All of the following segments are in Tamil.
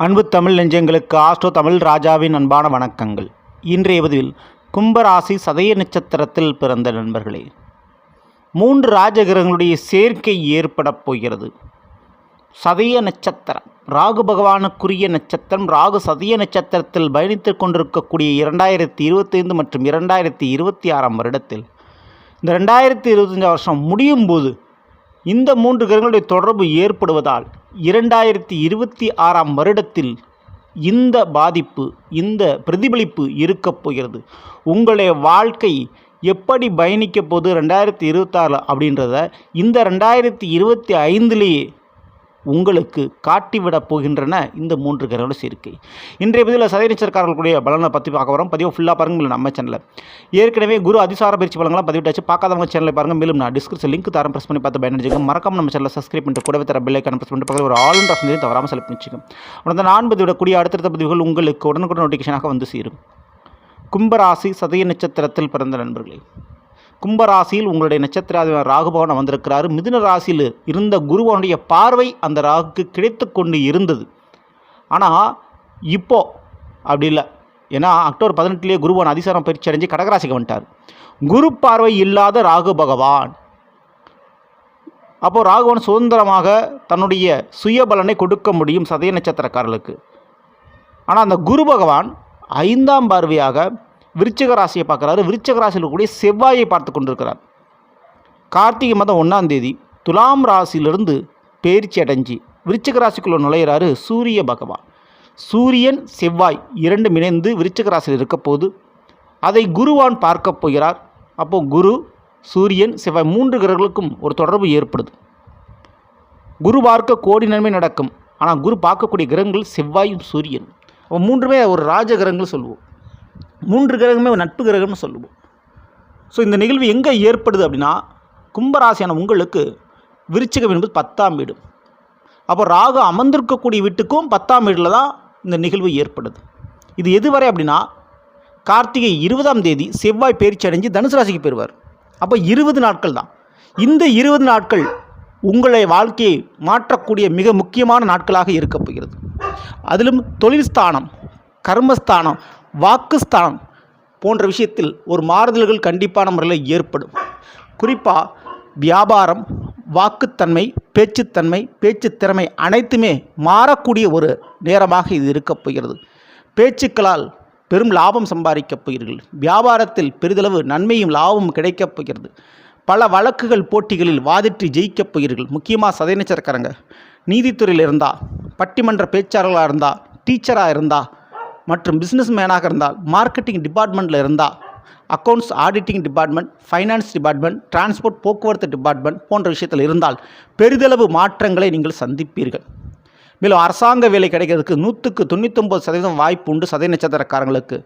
அன்பு தமிழ் நெஞ்சங்களுக்கு ஆஸ்ட்ரோ தமிழ் ராஜாவின் அன்பான வணக்கங்கள். இன்றைய பதிவில் கும்பராசி சதய நட்சத்திரத்தில் பிறந்த நண்பர்களே, 3 ராஜகிரகங்களுடைய சேர்க்கை ஏற்படப் போகிறது. சதய நட்சத்திரம் ராகு பகவானுக்குரிய நட்சத்திரம். ராகு சதய நட்சத்திரத்தில் பயணித்து கொண்டிருக்கக்கூடிய 2025 மற்றும் 2026 வருடத்தில், இந்த 2025 வருஷம் முடியும் போது இந்த 3 கிரகங்களுடைய தொடர்பு ஏற்படுவதால் 2026 வருடத்தில் இந்த பாதிப்பு, இந்த பிரதிபலிப்பு இருக்கப் போகிறது. உங்களுடைய வாழ்க்கை எப்படி பயணிக்க போது 2026 அப்படின்றத இந்த 2025லேயே உங்களுக்கு காட்டிவிடப் போகின்றன இந்த 3 கிரகங்களோட சேர்க்கை. இன்றைய பதிவில் சதய நட்சத்திரக்காரர்களுடைய பலனை பற்றி பார்க்க வரோம். பதிவு ஃபுல்லாக பாருங்கள். நம்ம சேனலில் ஏற்கனவே குரு அதிசார பயிற்சி பலன்களாம் பதிவிட்டாச்சு. பார்க்காதவங்க சேனலில் பாருங்கள். மேலும் நான் டிஸ்கிரிப்ஷன் லிங்க் தரம் ப்ரெஸ் பண்ணி பார்த்து பயணிச்சுங்க. மறக்காம நம்ம சேனலில் சப்ஸ்கிரைப் பண்ணிட்டு கூடவே தர பெல் ஐக்கான ப்ரெஸ் பண்ணிட்டு பக்கத்தில் ஒரு ஆல் இண்ட் ஆப்ஷன் தவறாமல் செலக்ட் பண்ணிச்சுங்க. உடனே நான் பதிவிடக்கூடிய அடுத்தடுத்த பதிவுகள் உங்களுக்கு உடனுக்குடன் நோட்டிஃபிகேஷனாக வந்து சேரும். கும்பராசி சதய நட்சத்திரத்தில் பிறந்த நண்பர்களே, கும்பராசியில் உங்களுடைய நட்சத்திர ராகு பகவான் வந்திருக்கிறாரு. மிதுன ராசியில் இருந்த குருவனுடைய பார்வை அந்த ராகுக்கு கிடைத்து கொண்டு இருந்தது. ஆனால் இப்போ அப்படி இல்லை. ஏன்னா அக்டோபர் 18 குருவான் அதிசாரம் பயிற்சி அடைஞ்சு கடகராசிக்கு வந்துட்டார். குரு பார்வை இல்லாத ராகு பகவான். அப்போது ராகுவன் சுதந்திரமாக தன்னுடைய சுய பலனை கொடுக்க முடியும் சதய நட்சத்திரக்காரர்களுக்கு. ஆனால் அந்த குரு பகவான் 5ஆம் பார்வையாக விருச்சிக ராசியை பார்க்குறாரு. விருச்சிக ராசியில் கூடிய செவ்வாயை பார்த்து கொண்டிருக்கிறார். கார்த்திகை மாதம் 1ஆம் தேதி துலாம் ராசியிலிருந்து பயிற்சி அடைஞ்சு விருச்சிக ராசிக்குள்ளே நுழையிறாரு சூரிய பகவான். சூரியன் செவ்வாய் 2 இணைந்து விருச்சிக ராசியில் இருக்க போது அதை குருவான் பார்க்க போகிறார். அப்போது குரு, சூரியன், செவ்வாய் 3 கிரகங்களுக்கும் ஒரு தொடர்பு ஏற்படுது. குரு பார்க்க கோடி நன்மை நடக்கும். ஆனால் குரு பார்க்கக்கூடிய கிரகங்கள் செவ்வாயும் சூரியன். அப்போ 3மே ஒரு ராஜ கிரகங்கள் சொல்லுவோம். 3 கிரகமே ஒரு நட்பு கிரகம்னு சொல்லுவோம். ஸோ இந்த நிகழ்வு எங்கே ஏற்படுது அப்படின்னா, கும்பராசியான உங்களுக்கு விருச்சிகம் என்பது 10ஆம் வீடு. அப்போ ராகு அமர்ந்திருக்கக்கூடிய வீட்டுக்கும் 10ஆம் வீட்டில் தான் இந்த நிகழ்வு ஏற்படுது. இது எதுவரை அப்படின்னா, கார்த்திகை 20ஆம் தேதி செவ்வாய் பயிற்சி அடைஞ்சு தனுசு ராசிக்கு பெறுவார். அப்போ 20 நாட்கள் தான். இந்த 20 நாட்கள் உங்களுடைய வாழ்க்கையை மாற்றக்கூடிய மிக முக்கியமான நாட்களாக இருக்கப் போகிறது. அதிலும் தொழில் ஸ்தானம், கர்மஸ்தானம், வாக்குஸ்தானம் போன்ற விஷயத்தில் ஒரு மாறுதல்கள் கண்டிப்பான முறையில் ஏற்படும். குறிப்பாக வியாபாரம், வாக்குத்தன்மை, பேச்சுத்தன்மை, பேச்சு திறமை அனைத்துமே மாறக்கூடிய ஒரு நேரமாக இது இருக்கப் போகிறது. பேச்சுக்களால் பெரும் லாபம் சம்பாதிக்கப் போகிறீர்கள். வியாபாரத்தில் பெரிதளவு நன்மையும் லாபமும் கிடைக்கப் போகிறது. பல வழக்குகள் போட்டிகளில் வாதிட்டு ஜெயிக்கப் போகிறீர்கள். முக்கியமாக சதய நட்சத்திரக்காரங்க நீதித்துறையில் இருந்தால், பட்டிமன்ற பேச்சாளர்களாக இருந்தால், டீச்சராக இருந்தால் மற்றும் பிஸ்னஸ் மேனாக இருந்தால், மார்க்கெட்டிங் டிபார்ட்மெண்ட்டில் இருந்தால், accounts auditing department, finance department, transport போக்குவரத்து டிபார்ட்மெண்ட் போன்ற விஷயத்தில் இருந்தால் பெரிதளவு மாற்றங்களை நீங்கள் சந்திப்பீர்கள். மேலும் அரசாங்க வேலை கிடைக்கிறதுக்கு 100% வாய்ப்பு உண்டு. சதய நட்சத்திரக்காரங்களுக்கு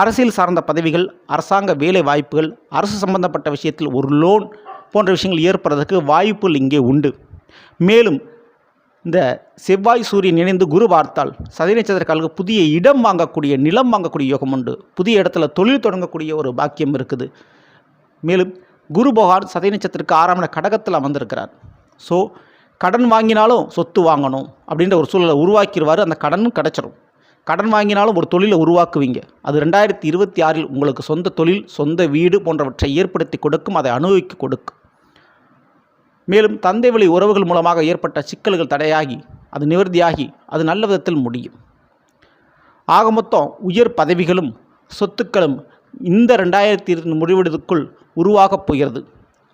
அரசியல் சார்ந்த பதவிகள், அரசாங்க வேலை வாய்ப்புகள், அரசு சம்பந்தப்பட்ட விஷயத்தில் ஒரு லோன் போன்ற விஷயங்கள் ஏற்படுறதுக்கு வாய்ப்புகள் இங்கே உண்டு. மேலும் இந்த செவ்வாய் சூரியன் இணைந்து குரு பார்த்தால் சதய நட்சத்திரக்காரர்களுக்கு புதிய இடம் வாங்கக்கூடிய, நிலம் வாங்கக்கூடிய யோகம் உண்டு. புதிய இடத்துல தொழில் தொடங்கக்கூடிய ஒரு பாக்கியம் இருக்குது. மேலும் குரு பகவான் சதய நட்சத்திரத்துக்கு 6ஆம் இட கடகத்தில் அமர்ந்திருக்கிறார். ஸோ கடன் வாங்கினாலும் சொத்து வாங்கணும் அப்படின்ற ஒரு சூழலை உருவாக்கிடுவார். அந்த கடனும் கிடச்சிரும். கடன் வாங்கினாலும் ஒரு தொழிலை உருவாக்குவீங்க. அது 2026 உங்களுக்கு சொந்த தொழில், சொந்த வீடு போன்றவற்றை ஏற்படுத்தி கொடுக்கும், அதை அனுபவிக்க கொடுக்கும். மேலும் தந்தை வழி உறவுகள் மூலமாக ஏற்பட்ட சிக்கல்கள் தடையாகி அது நிவர்த்தியாகி அது நல்ல விதத்தில் முடியும். ஆக மொத்தம் உயர் பதவிகளும் சொத்துக்களும் இந்த 2020 முடிவெடுக்குள் உருவாகப் போகிறது.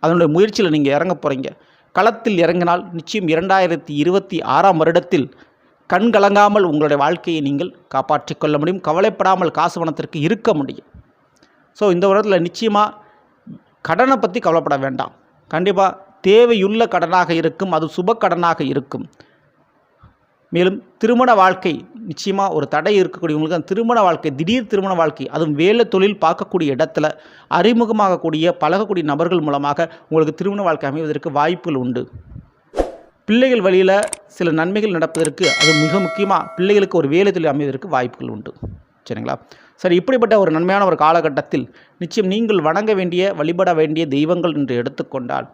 அதனுடைய முயற்சியில் நீங்கள் இறங்க போகிறீங்க. களத்தில் இறங்கினால் நிச்சயம் 2026 வருடத்தில் கண் கலங்காமல் உங்களுடைய வாழ்க்கையை நீங்கள் காப்பாற்றிக் கொள்ள முடியும். கவலைப்படாமல் காசு பணத்திற்கு இருக்க முடியும். ஸோ இந்த வருடத்தில் நிச்சயமாக கடனை பற்றி கவலைப்பட வேண்டாம். கண்டிப்பாக தேவையுள்ள கடனாக இருக்கும். அது சுப கடனாக இருக்கும். மேலும் திருமண வாழ்க்கை நிச்சயமாக ஒரு தடை இருக்கக்கூடியவங்களுக்கு அந்த திருமண வாழ்க்கை, திடீர் திருமண வாழ்க்கை, அதுவும் வேலை தொழில் பார்க்கக்கூடிய இடத்துல அறிமுகமாகக்கூடிய பழகக்கூடிய நபர்கள் மூலமாக உங்களுக்கு திருமண வாழ்க்கை அமைவதற்கு வாய்ப்புகள் உண்டு. பிள்ளைகள் வழியில் சில நன்மைகள் நடப்பதற்கு, அது மிக முக்கியமாக பிள்ளைகளுக்கு ஒரு வேலை தொழில் அமைவதற்கு வாய்ப்புகள் உண்டு. சரிங்களா? சரி, இப்படிப்பட்ட ஒரு நன்மையான ஒரு காலகட்டத்தில் நிச்சயம் நீங்கள் வணங்க வேண்டிய, வழிபட வேண்டிய தெய்வங்கள் என்று எடுத்துக்கொண்டால்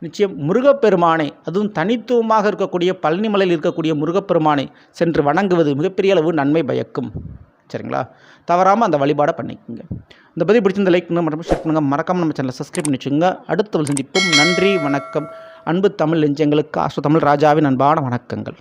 நிச்சயம் முருகப்பெருமானை, அதுவும் தனித்துவமாக இருக்கக்கூடிய பழனிமலையில் இருக்கக்கூடிய முருகப்பெருமானை சென்று வணங்குவது மிகப்பெரிய அளவு நன்மை பயக்கும். சரிங்களா? தவறாமல் அந்த வழிபாடை பண்ணிக்கோங்க. இந்த பதிவு பிடிச்சிருந்த லைக் பண்ணுங்கள், மற்றும் ஷேர் பண்ணுங்கள். மறக்காமல் நம்ம சேனலை சப்ஸ்கிரைப் பண்ணி வச்சுங்க. அடுத்த சந்திப்போம். நன்றி, வணக்கம். அன்பு தமிழ் நெஞ்சங்களுக்கு ஆஸ்ட்ரோ தமிழ் ராஜாவின் அன்பான வணக்கங்கள்.